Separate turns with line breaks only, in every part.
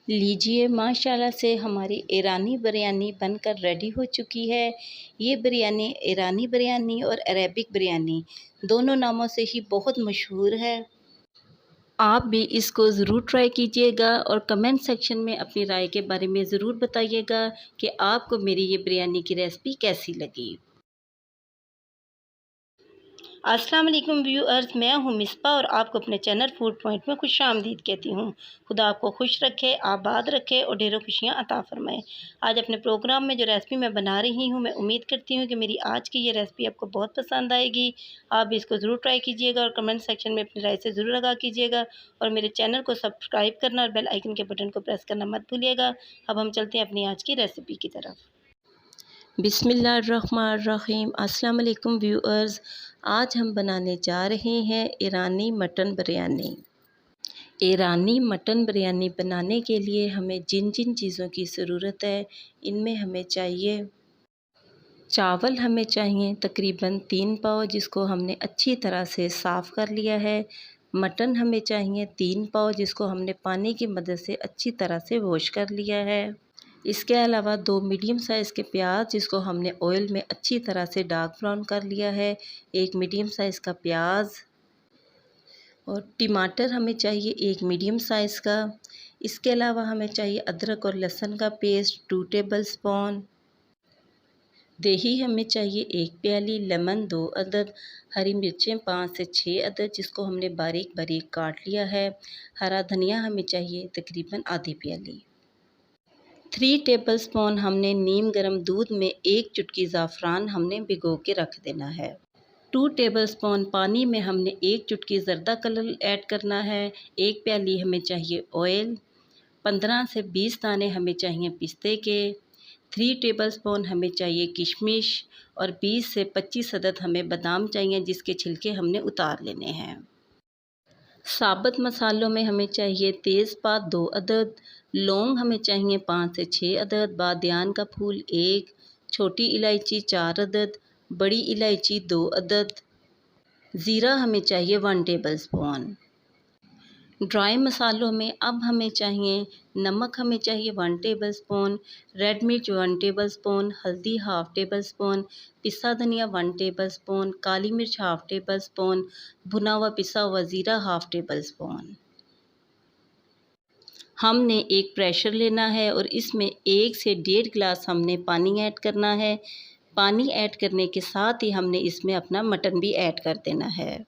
लीजिए माशाल्लाह से हमारी ईरानी बिरयानी बनकर रेडी हो चुकी है। ये बिरयानी ईरानी बिरयानी और अरेबिक बिरयानी दोनों नामों से ही बहुत मशहूर है। आप भी इसको ज़रूर ट्राई कीजिएगा और कमेंट सेक्शन में अपनी राय के बारे में ज़रूर बताइएगा कि आपको मेरी ये बिरयानी की रेसिपी कैसी लगी। अस्सलाम वालेकुम व्यूअर्स, मैं हूं मिस्बा और आपको अपने चैनल फूड पॉइंट में खुशामदीद कहती हूं। खुदा आपको खुश रखे, आबाद रखे और ढेरों खुशियां अता फरमाए। आज अपने प्रोग्राम में जो रेसिपी मैं बना रही हूं, मैं उम्मीद करती हूं कि मेरी आज की ये रेसिपी आपको बहुत पसंद आएगी। आप भी इसको ज़रूर ट्राई कीजिएगा और कमेंट सेक्शन में अपनी राय से ज़रूर आगाह कीजिएगा और मेरे चैनल को सब्सक्राइब करना और बेल आइकन के बटन को प्रेस करना मत भूलिएगा। अब हम चलते हैं अपनी आज की रेसिपी की तरफ। बिस्मिल्लाहिर्रहमानिर्रहीम। अस्सलाम वालेकुम व्यूअर्स, आज हम बनाने जा रहे हैं ईरानी मटन बिरयानी। ईरानी मटन बिरयानी बनाने के लिए हमें जिन जिन चीज़ों की ज़रूरत है, इनमें हमें चाहिए चावल, हमें चाहिए तकरीबन 3 पाव जिसको हमने अच्छी तरह से साफ़ कर लिया है। मटन हमें चाहिए 3 पाव जिसको हमने पानी की मदद से अच्छी तरह से वॉश कर लिया है। इसके अलावा 2 मीडियम साइज़ के प्याज जिसको हमने ऑयल में अच्छी तरह से डार्क ब्राउन कर लिया है। 1 मीडियम साइज़ का प्याज और टमाटर हमें चाहिए 1 मीडियम साइज़ का। इसके अलावा हमें चाहिए अदरक और लहसुन का पेस्ट 2 टेबलस्पून। दही हमें चाहिए 1 प्याली, लेमन 2 अदद, हरी मिर्चें 5 से 6 अदद जिसको हमने बारीक बारीक काट लिया है। हरा धनिया हमें चाहिए तकरीबन आधी प्याली। 3 टेबलस्पून हमने नीम गर्म दूध में 1 चुटकी ज़ाफ़रान हमने भिगो के रख देना है। 2 टेबलस्पून पानी में हमने 1 चुटकी ज़र्दा कलर ऐड करना है। 1 प्याली हमें चाहिए ऑयल। 15 से 20 दाने हमें चाहिए पिस्ते के। 3 टेबलस्पून हमें चाहिए किशमिश और 20 से 25 अदद हमें बादाम चाहिए जिसके छिलके हमने उतार लेने हैं। साबुत मसालों में हमें चाहिए तेज़पात 2 अदद, लौंग हमें चाहिए 5 से 6 अदद, बादियान का फूल 1, छोटी इलायची 4 अदद, बड़ी इलायची 2 अदद, ज़ीरा हमें चाहिए 1 टेबलस्पून। ड्राई मसालों में अब हमें चाहिए नमक हमें चाहिए 1 टेबलस्पून, रेड मिर्च 1 टेबलस्पून, हल्दी हाफ़ टेबलस्पून, पिसा धनिया 1 टेबलस्पून, काली मिर्च हाफ़ टेबलस्पून, भुना हुआ पिसा हुआ ज़ीरा हाफ़ टेबलस्पून। हमने एक प्रेशर लेना है और इसमें 1 से 1.5 गिलास हमने पानी ऐड करना है। पानी ऐड करने के साथ ही हमने इसमें अपना मटन भी ऐड कर देना है।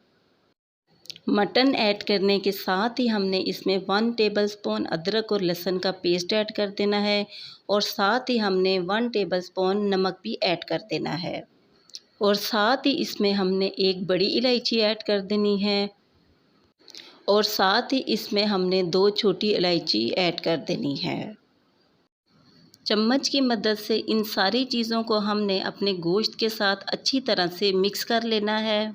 मटन ऐड करने के साथ ही हमने इसमें 1 टेबलस्पून अदरक और लहसुन का पेस्ट ऐड कर देना है और साथ ही हमने 1 टेबलस्पून नमक भी ऐड कर देना है और साथ ही इसमें हमने 1 बड़ी इलायची ऐड कर देनी है और साथ ही इसमें हमने 2 छोटी इलायची ऐड कर देनी है। चम्मच की मदद से इन सारी चीज़ों को हमने अपने गोश्त के साथ अच्छी तरह से मिक्स कर लेना है।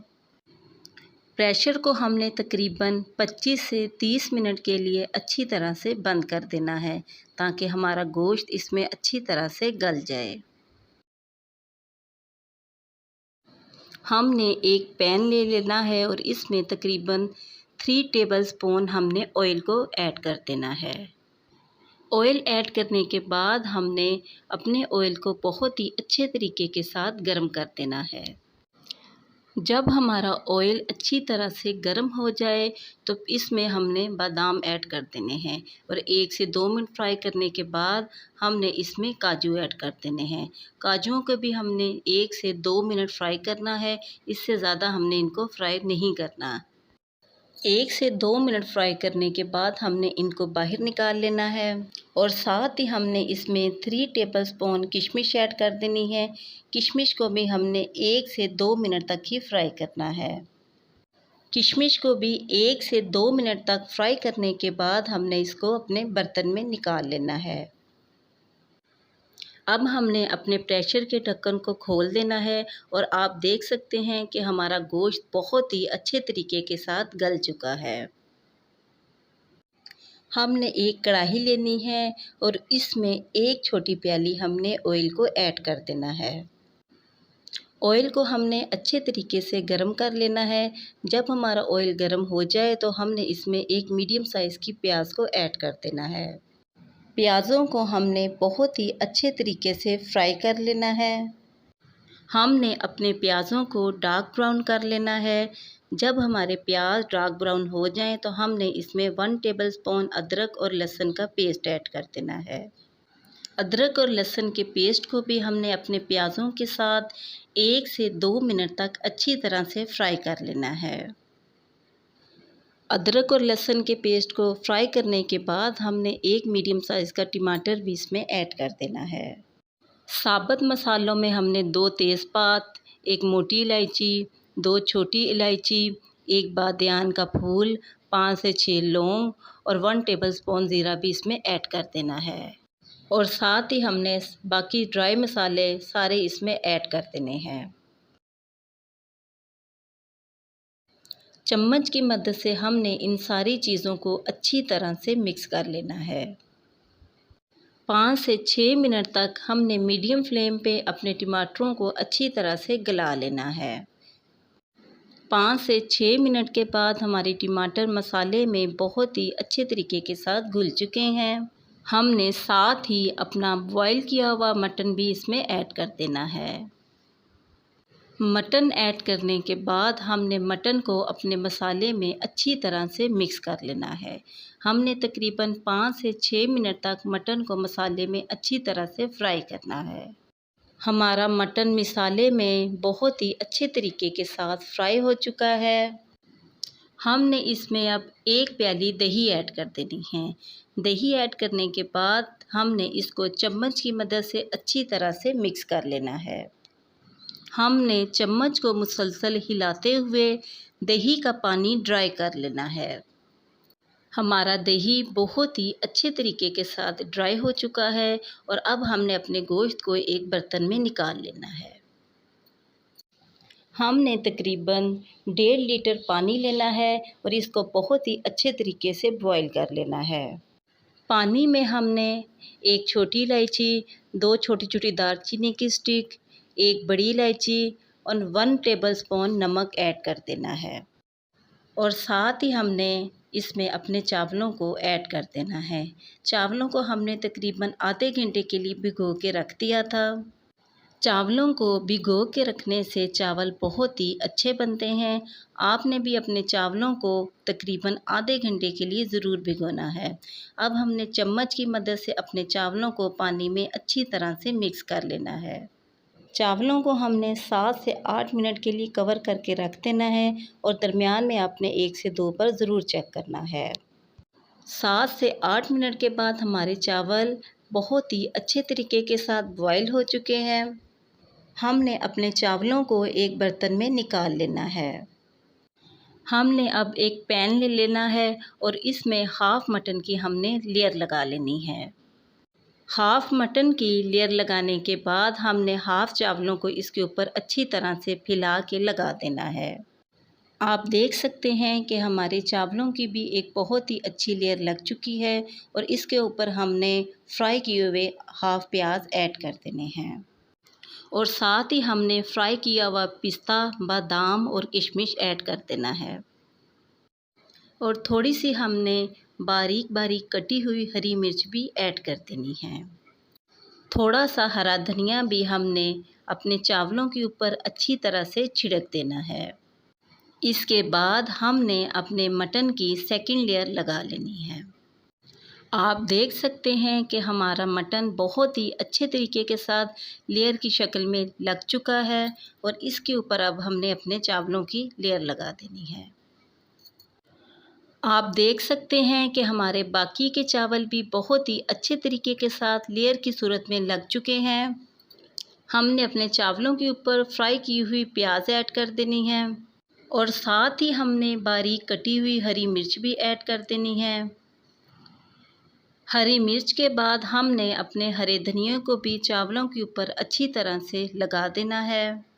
प्रेशर को हमने तकरीबन 25 से 30 मिनट के लिए अच्छी तरह से बंद कर देना है ताकि हमारा गोश्त इसमें अच्छी तरह से गल जाए। हमने एक पैन ले लेना है और इसमें तकरीबन 3 टेबलस्पून हमने ऑयल को ऐड कर देना है। ऑयल ऐड करने के बाद हमने अपने ऑयल को बहुत ही अच्छे तरीके के साथ गर्म कर देना है। जब हमारा ऑयल अच्छी तरह से गर्म हो जाए तो इसमें हमने बादाम ऐड कर देने हैं और 1 से 2 मिनट फ्राई करने के बाद हमने इसमें काजू ऐड कर देने हैं। काजुओं को भी हमने 1 से 2 मिनट फ्राई करना है, इससे ज़्यादा हमने इनको फ्राई नहीं करना। 1 से 2 मिनट फ्राई करने के बाद हमने इनको बाहर निकाल लेना है और साथ ही हमने इसमें 3 टेबलस्पून किशमिश ऐड कर देनी है। किशमिश को भी हमने 1 से 2 मिनट तक ही फ्राई करना है। किशमिश को भी 1 से 2 मिनट तक फ्राई करने के बाद हमने इसको अपने बर्तन में निकाल लेना है। अब हमने अपने प्रेशर के ढक्कन को खोल देना है और आप देख सकते हैं कि हमारा गोश्त बहुत ही अच्छे तरीके के साथ गल चुका है। हमने एक कढ़ाई लेनी है और इसमें 1 छोटी प्याली हमने ऑयल को ऐड कर देना है। ऑयल को हमने अच्छे तरीके से गर्म कर लेना है। जब हमारा ऑयल गर्म हो जाए तो हमने इसमें एक मीडियम साइज़ की प्याज को ऐड कर देना है। प्याज़ों को हमने बहुत ही अच्छे तरीके से फ्राई कर लेना है। हमने अपने प्याज़ों को डार्क ब्राउन कर लेना है। जब हमारे प्याज डार्क ब्राउन हो जाएं तो हमने इसमें 1 टेबलस्पून अदरक और लहसुन का पेस्ट ऐड कर देना है। अदरक और लहसुन के पेस्ट को भी हमने अपने प्याज़ों के साथ 1 से 2 मिनट तक अच्छी तरह से फ्राई कर लेना है। अदरक और लहसुन के पेस्ट को फ्राई करने के बाद हमने एक मीडियम साइज़ का टमाटर भी इसमें ऐड कर देना है। साबुत मसालों में हमने 2 तेज़पात, 1 मोटी इलायची, 2 छोटी इलायची, 1 बादियान का फूल, 5 से 6 लौंग और 1 टेबलस्पून ज़ीरा भी इसमें ऐड कर देना है। और साथ ही हमने बाकी ड्राई मसाले सारे इसमें ऐड कर देने हैं। चम्मच की मदद से हमने इन सारी चीज़ों को अच्छी तरह से मिक्स कर लेना है। 5 से 6 मिनट तक हमने मीडियम फ्लेम पे अपने टमाटरों को अच्छी तरह से गला लेना है। 5 से 6 मिनट के बाद हमारे टमाटर मसाले में बहुत ही अच्छे तरीके के साथ घुल चुके हैं। हमने साथ ही अपना बॉयल किया हुआ मटन भी इसमें ऐड कर देना है। मटन ऐड करने के बाद हमने मटन को अपने मसाले में अच्छी तरह से मिक्स कर लेना है। हमने तकरीबन 5 से 6 मिनट तक मटन को मसाले में अच्छी तरह से फ्राई करना है। हमारा मटन मसाले में बहुत ही अच्छे तरीके के साथ फ्राई हो चुका है। हमने इसमें अब 1 प्याली दही ऐड कर देनी है। दही ऐड करने के बाद हमने इसको चम्मच की मदद से अच्छी तरह से मिक्स कर लेना है। हमने चम्मच को मुसलसल हिलाते हुए दही का पानी ड्राई कर लेना है। हमारा दही बहुत ही अच्छे तरीके के साथ ड्राई हो चुका है और अब हमने अपने गोश्त को एक बर्तन में निकाल लेना है। हमने तकरीबन 1.5 लीटर पानी लेना है और इसको बहुत ही अच्छे तरीके से बॉईल कर लेना है। पानी में हमने 1 छोटी इलायची, 2 छोटी-छोटी दालचीनी की स्टिक, 1 बड़ी इलायची और 1 टेबलस्पून नमक ऐड कर देना है। और साथ ही हमने इसमें अपने चावलों को ऐड कर देना है। चावलों को हमने तकरीबन आधे घंटे के लिए भिगो के रख दिया था। चावलों को भिगो के रखने से चावल बहुत ही अच्छे बनते हैं। आपने भी अपने चावलों को तकरीबन आधे घंटे के लिए ज़रूर भिगोना है। अब हमने चम्मच की मदद से अपने चावलों को पानी में अच्छी तरह से मिक्स कर लेना है। चावलों को हमने 7 से 8 मिनट के लिए कवर करके रख देना है और दरमियान में आपने 1 से 2 पर ज़रूर चेक करना है। 7 से 8 मिनट के बाद हमारे चावल बहुत ही अच्छे तरीके के साथ बॉयल हो चुके हैं। हमने अपने चावलों को एक बर्तन में निकाल लेना है। हमने अब एक पैन ले लेना है और इसमें हाफ़ मटन की हमने लेयर लगा लेनी है। हाफ़ मटन की लेयर लगाने के बाद हमने हाफ़ चावलों को इसके ऊपर अच्छी तरह से फैला के लगा देना है। आप देख सकते हैं कि हमारे चावलों की भी एक बहुत ही अच्छी लेयर लग चुकी है और इसके ऊपर हमने फ्राई किए हुए हाफ़ प्याज ऐड कर देने हैं। और साथ ही हमने फ्राई किया हुआ पिस्ता, बादाम और किशमिश ऐड कर देना है। और थोड़ी सी हमने बारीक बारीक कटी हुई हरी मिर्च भी ऐड कर देनी है। थोड़ा सा हरा धनिया भी हमने अपने चावलों के ऊपर अच्छी तरह से छिड़क देना है। इसके बाद हमने अपने मटन की सेकंड लेयर लगा लेनी है। आप देख सकते हैं कि हमारा मटन बहुत ही अच्छे तरीके के साथ लेयर की शक्ल में लग चुका है और इसके ऊपर अब हमने अपने चावलों की लेयर लगा देनी है। आप देख सकते हैं कि हमारे बाकी के चावल भी बहुत ही अच्छे तरीके के साथ लेयर की सूरत में लग चुके हैं। हमने अपने चावलों के ऊपर फ्राई की हुई प्याज ऐड कर देनी है और साथ ही हमने बारीक कटी हुई हरी मिर्च भी ऐड कर देनी है। हरी मिर्च के बाद हमने अपने हरे धनिया को भी चावलों के ऊपर अच्छी तरह से लगा देना है।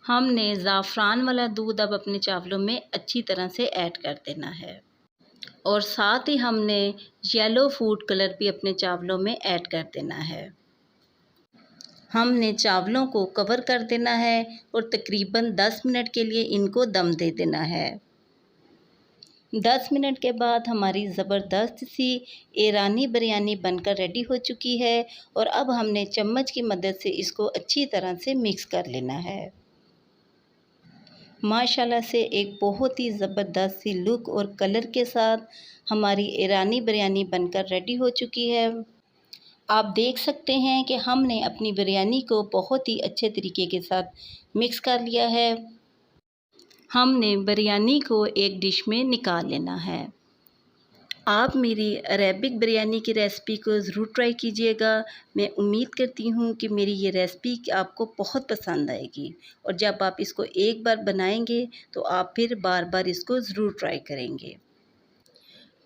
हमने ज़ाफ़रान वाला दूध अब अपने चावलों में अच्छी तरह से ऐड कर देना है और साथ ही हमने येलो फूड कलर भी अपने चावलों में ऐड कर देना है। हमने चावलों को कवर कर देना है और तकरीबन 10 मिनट के लिए इनको दम दे देना है। 10 मिनट के बाद हमारी ज़बरदस्त सी ईरानी बिरयानी बनकर रेडी हो चुकी है और अब हमने चम्मच की मदद से इसको अच्छी तरह से मिक्स कर लेना है। माशाल्लाह से एक बहुत ही ज़बरदस्त सी लुक और कलर के साथ हमारी ईरानी बिरयानी बनकर रेडी हो चुकी है। आप देख सकते हैं कि हमने अपनी बिरयानी को बहुत ही अच्छे तरीके के साथ मिक्स कर लिया है। हमने बिरयानी को एक डिश में निकाल लेना है। आप मेरी अरेबिक बिरयानी की रेसिपी को ज़रूर ट्राई कीजिएगा। मैं उम्मीद करती हूँ कि मेरी ये रेसिपी आपको बहुत पसंद आएगी और जब आप इसको एक बार बनाएंगे तो आप फिर बार बार इसको ज़रूर ट्राई करेंगे।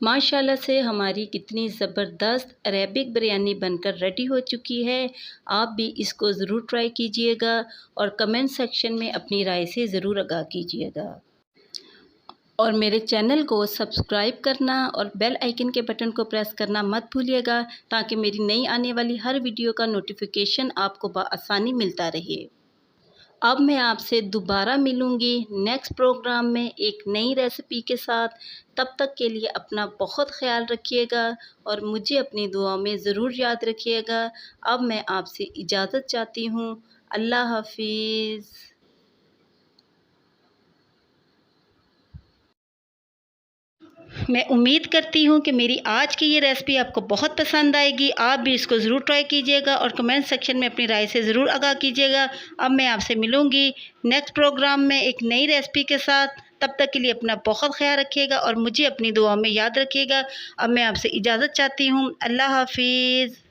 माशाल्लाह से हमारी कितनी ज़बरदस्त अरेबिक बिरयानी बनकर रेडी हो चुकी है। आप भी इसको ज़रूर ट्राई कीजिएगा और कमेंट सेक्शन में अपनी राय से ज़रूर आगाह कीजिएगा। और मेरे चैनल को सब्सक्राइब करना और बेल आइकन के बटन को प्रेस करना मत भूलिएगा ताकि मेरी नई आने वाली हर वीडियो का नोटिफिकेशन आपको बआसानी मिलता रहे। अब मैं आपसे दोबारा मिलूँगी नेक्स्ट प्रोग्राम में एक नई रेसिपी के साथ। तब तक के लिए अपना बहुत ख्याल रखिएगा और मुझे अपनी दुआओं में ज़रूर याद रखिएगा। अब मैं आपसे इजाज़त चाहती हूँ। अल्लाह हाफ़िज़। मैं उम्मीद करती हूँ कि मेरी आज की ये रेसिपी आपको बहुत पसंद आएगी। आप भी इसको ज़रूर ट्राई कीजिएगा और कमेंट सेक्शन में अपनी राय से ज़रूर आगाह कीजिएगा। अब मैं आपसे मिलूँगी नेक्स्ट प्रोग्राम में एक नई रेसिपी के साथ। तब तक के लिए अपना बहुत ख्याल रखिएगा और मुझे अपनी दुआओं में याद रखिएगा। अब मैं आपसे इजाज़त चाहती हूँ। अल्लाह हाफ़िज़।